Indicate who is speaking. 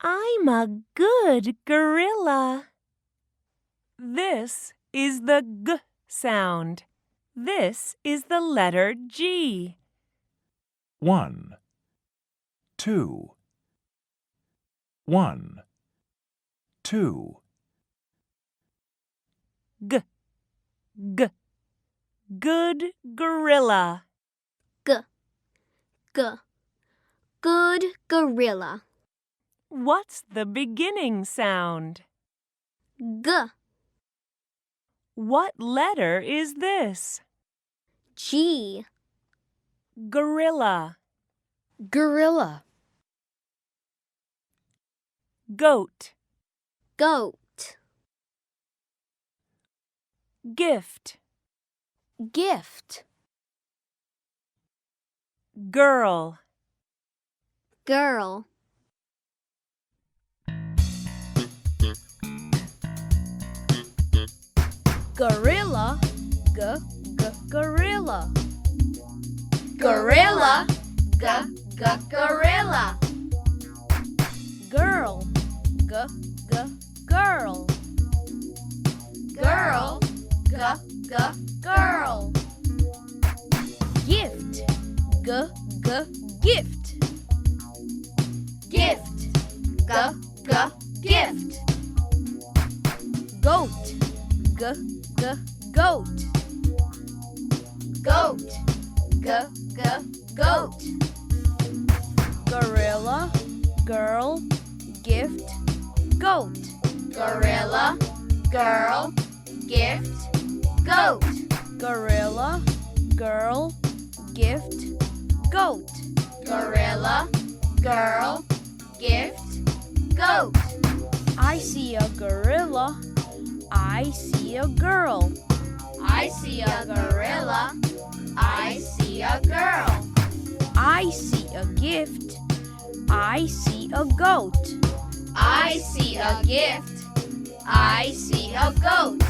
Speaker 1: I'm a good gorilla. This is the G sound. This is the letter G.
Speaker 2: 1, 2, 1, 2.
Speaker 1: G, G, good gorilla.
Speaker 3: G, G, good gorilla.
Speaker 1: What's the beginning sound?
Speaker 3: G,
Speaker 1: What letter is this?
Speaker 3: G,
Speaker 1: Gorilla.
Speaker 4: Gorilla.
Speaker 1: Goat.
Speaker 3: goat,
Speaker 1: Gift.
Speaker 4: Gift.
Speaker 1: Girl.
Speaker 3: girl,
Speaker 4: Gorilla. Gorilla.
Speaker 3: gorilla, gorilla,
Speaker 4: Girl. Girl.
Speaker 3: girl, girl,
Speaker 4: Gift. Gift.
Speaker 3: gift, gift,
Speaker 4: Goat. Goat.
Speaker 3: goat, goat,
Speaker 4: Gorilla. Girl. Gift. Goat.
Speaker 3: gorilla, girl, gift, goat,
Speaker 4: Gorilla. Girl. Gift. Goat.
Speaker 3: gorilla, girl, gift, goat.
Speaker 4: I see a gorilla. I see a girl.
Speaker 3: I see a gorilla, I see a girl.
Speaker 4: I see a gift. I see a goat.
Speaker 3: I see a gift, I see a goat.